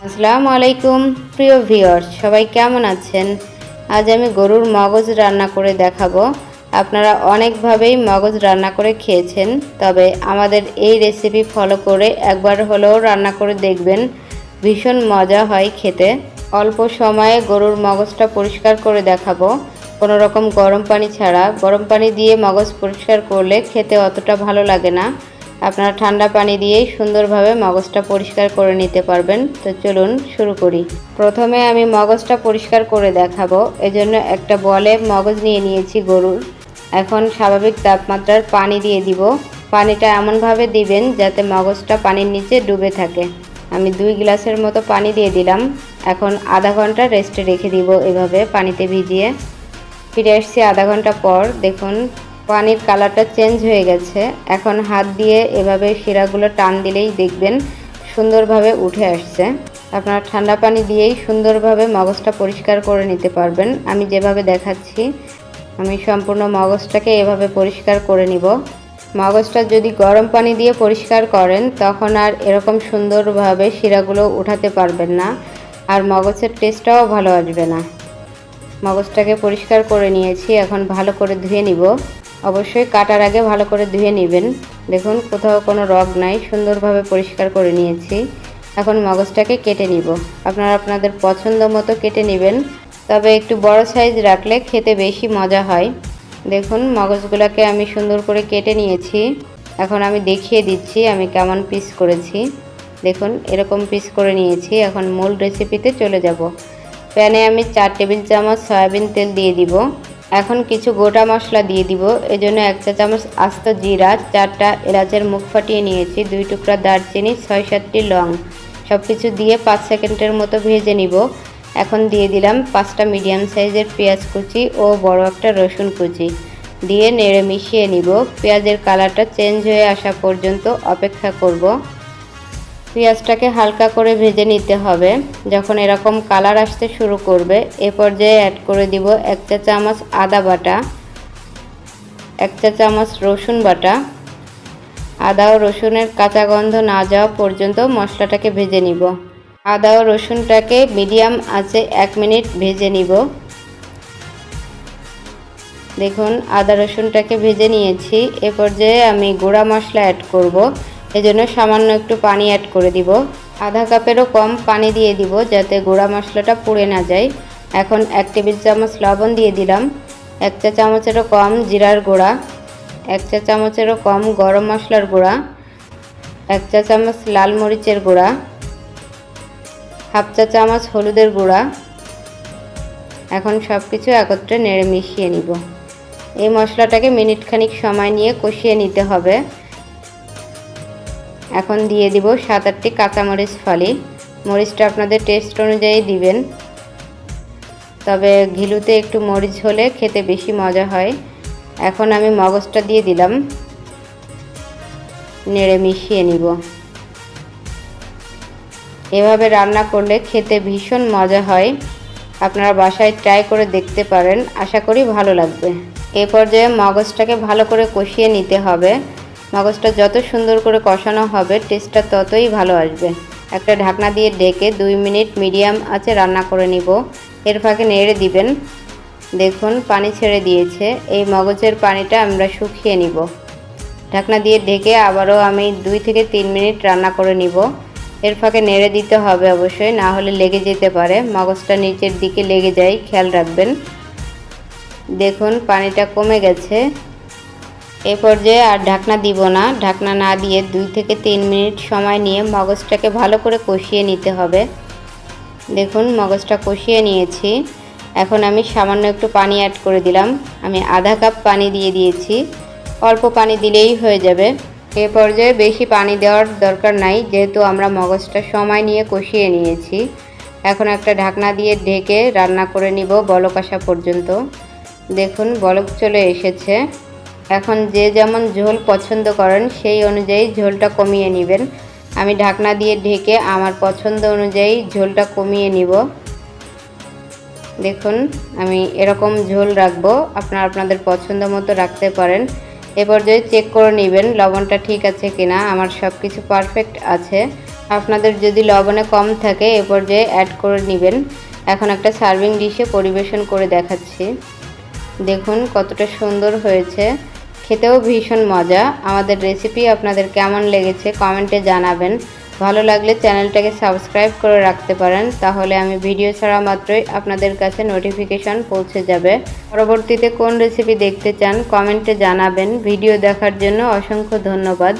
আসসালামু আলাইকুম প্রিয় ভিউয়ার্স, সবাই কেমন আছেন? আজ আমি গরুর মগজ রান্না করে দেখাবো। আপনারা অনেকভাবেই মগজ রান্না করে খেয়েছেন, তবে আমাদের এই রেসিপি ফলো করে একবার হলেও রান্না করে দেখবেন। ভীষণ মজা হয় খেতে। অল্প সময়ে গরুর মগজটা পরিষ্কার করে দেখাবো, কোনো রকম গরম পানি ছাড়া। গরম পানি দিয়ে মগজ পরিষ্কার করলে খেতে অতটা ভালো লাগে না। আপনারা ঠান্ডা পানি দিয়েই সুন্দরভাবে মগজটা পরিষ্কার করে নিতে পারবেন। তো চলুন শুরু করি। প্রথমে আমি মগজটা পরিষ্কার করে দেখাবো, এজন্য একটা বলে মগজ নিয়ে নিয়েছি গরুর। এখন স্বাভাবিক তাপমাত্রার পানি দিয়ে দিব। পানিটা এমনভাবে দিবেন যাতে মগজটা পানির নিচে ডুবে থাকে। আমি 2 গ্লাসের মতো পানি দিয়ে দিলাম। এখন আধা ঘন্টা রেস্টে রেখে দিব এভাবে পানিতে ভিজিয়ে। ফিরে আসছি আধা ঘন্টা পর। দেখুন পানির কালারটা চেঞ্জ হয়ে গেছে। এখন হাত দিয়ে এভাবে শিরাগুলো টান দিলেই দেখবেন সুন্দরভাবে উঠে আসছে। আপনারা ঠান্ডা পানি দিয়েই সুন্দরভাবে মগজটা পরিষ্কার করে নিতে পারবেন। আমি যেভাবে দেখাচ্ছি, আমি সম্পূর্ণ মগজটাকে এভাবে পরিষ্কার করে নিব। মগজটা যদি গরম পানি দিয়ে পরিষ্কার করেন তখন আর এরকম সুন্দরভাবে শিরাগুলো উঠাতে পারবেন না, আর মগজের টেস্টটাও ভালো আসবে না। মগজটাকে পরিষ্কার করে নিয়েছি, এখন ভালো করে ধুয়ে নিব। অবশ্যই কাটার আগে ভালো করে ধুয়ে নেবেন। দেখুন কোথাও কোনো রগ নাই, সুন্দরভাবে পরিষ্কার করে নিয়েছি। এখন মগজটাকে কেটে নিব। আপনারা আপনাদের পছন্দ মতো কেটে নেবেন, তবে একটু বড় সাইজ রাখলে খেতে বেশি মজা হয়। দেখুন মগজগুলোকে আমি সুন্দর করে কেটে নিয়েছি। এখন আমি দেখিয়ে দিচ্ছি আমি কেমন পিস করেছি। দেখুন এরকম পিস করে নিয়েছি। এখন মূল রেসিপিতে চলে যাব। প্যানে আমি 4 টেবিল চামচ সয়াবিন তেল দিয়ে দিব। এখন কিছু গোটা মশলা দিয়ে দিব। এজন্য 1 চা চামচ আস্ত জিরা, 4টা এলাচের মুখ ফাটিয়ে নিয়েছি, 2 টুকরা দারচিনি, 6-7টি লং। সব কিছু দিয়ে 5 সেকেন্ডের মতো ভেজে নিব। এখন দিয়ে দিলাম 5টা মিডিয়াম সাইজের পেঁয়াজ কুচি ও বড় একটা রসুন কুচি দিয়ে নেড়ে মিশিয়ে নিব। পেঁয়াজের কালারটা চেঞ্জ হয়ে আসা পর্যন্ত অপেক্ষা করব। পেঁয়াজটাকে হালকা করে ভেজে নিতে হবে। যখন এরকম কালার আসতে শুরু করবে এ পর্যায়ে অ্যাড করে দিব 1 চা চামচ আদা বাটা, 1 চা চামচ রসুন বাটা। আদা ও রসুনের কাঁচা গন্ধ না যাওয়া পর্যন্ত মশলাটাকে ভেজে নিব। আদা ও রসুনটাকে মিডিয়াম আঁচে 1 মিনিট ভেজে নিব। দেখুন আদা রসুনটাকে ভেজে নিয়েছি। এ পর্যায়ে আমি গুঁড়া মশলা অ্যাড করব, এজন্য সামান্য একটু পানি অ্যাড করে দিব। আধা কাপেরও কম পানি দিয়ে দিব যাতে গুঁড়া মশলাটা পুড়ে না যায়। এখন 1 টেবিল চামচ লবণ দিয়ে দিলাম, 1 চা চামচেরও কম জিরার গুঁড়া, 1 চা চামচেরও কম গরম মশলার গুঁড়া, 1 চা চামচ লাল মরিচের গুঁড়া, হাফ চা চামচ হলুদের গুঁড়া। এখন সব কিছু একত্রে নেড়ে মিশিয়ে নিব। এই মশলাটাকে মিনিট খানিক সময় নিয়ে কষিয়ে নিতে হবে। এখন দিয়ে দিব 7-8টি কাঁচামরিচ ফালি। মরিচটা আপনাদের টেস্ট অনুযায়ী দিবেন, তবে ঘিলুতে একটু মরিচ হলে খেতে বেশি মজা হয়। এখন আমি মগজটা দিয়ে দিলাম, নেড়ে মিশিয়ে নিব। এভাবে রান্না করলে খেতে ভীষণ মজা হয়। আপনারা বাসায় ট্রাই করে দেখতে পারেন, আশা করি ভালো লাগবে। এ পর্যায়ে মগজটাকে ভালো করে কষিয়ে নিতে হবে। মগজটা যত সুন্দর করে কষানো হবে টেস্টটা ততই ভালো আসবে। একটা ঢাকনা দিয়ে ঢেকে 2 মিনিট মিডিয়াম আঁচে রান্না করে নিব। এর ফাঁকে নেড়ে দিবেন। দেখুন পানি ছেড়ে দিয়েছে। এই মগজের পানিটা আমরা শুকিয়ে নিব। ঢাকনা দিয়ে ঢেকে আবারও আমি 2 থেকে 3 মিনিট রান্না করে নিব। এর ফাঁকে নেড়ে দিতে হবে অবশ্যই, না হলে লেগে যেতে পারে। মগজটা নিচের দিকে লেগে যায়, খেয়াল রাখবেন। দেখুন পানিটা কমে গেছে। এ পর্যায়ে আর ঢাকনা দিব না। ঢাকনা না দিয়ে 2 থেকে 3 মিনিট সময় নিয়ে মগজটাকে ভালো করে কষিয়ে নিতে হবে। দেখুন মগজটা কষিয়ে নিয়েছি। এখন আমি সামান্য একটু পানি অ্যাড করে দিলাম। আমি আধা কাপ পানি দিয়ে দিয়েছি, অল্প পানি দিলেই হয়ে যাবে। এ পর্যায়ে বেশি পানি দেওয়ার দরকার নাই, যেহেতু আমরা মগজটা সময় নিয়ে কষিয়ে নিয়েছি। এখন একটা ঢাকনা দিয়ে ঢেকে রান্না করে নিব বলক আসা পর্যন্ত। দেখুন বলক চলে এসেছে। এখন যে যেমন ঝোল পছন্দ করেন সেই অনুযায়ী ঝোলটা কমিয়ে নেবেন। আমি ঢাকনা দিয়ে ঢেকে আমার পছন্দ অনুযায়ী ঝোলটা কমিয়ে নিব। দেখুন আমি এরকম ঝোল রাখবো, আপনারা আপনাদের পছন্দ মতো রাখতে পারেন। এ পর্যায়ে চেক করে নেবেন লবণটা ঠিক আছে কিনা। আমার সব কিছু পারফেক্ট আছে। আপনাদের যদি লবণে কম থাকে এ পর্যায়ে অ্যাড করে নেবেন। এখন একটা সার্ভিং ডিশে পরিবেশন করে দেখাচ্ছি। দেখুন কতটা সুন্দর হয়েছে, খেতেও ভীষণ মজা। আমাদের রেসিপি আপনাদের কেমন লেগেছে কমেন্টে জানাবেন। ভালো লাগলে চ্যানেলটাকে সাবস্ক্রাইব করে রাখতে পারেন, তাহলে আমি ভিডিও ছাড়া মাত্রই আপনাদের কাছে নোটিফিকেশন পৌঁছে যাবে। পরবর্তীতে কোন রেসিপি দেখতে চান কমেন্টে জানাবেন। ভিডিও দেখার জন্য অসংখ্য ধন্যবাদ।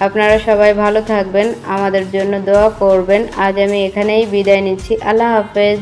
আপনারা সবাই ভালো থাকবেন, আমাদের জন্য দোয়া করবেন। আজ আমি এখানেই বিদায় নিচ্ছি। আল্লাহ হাফেজ।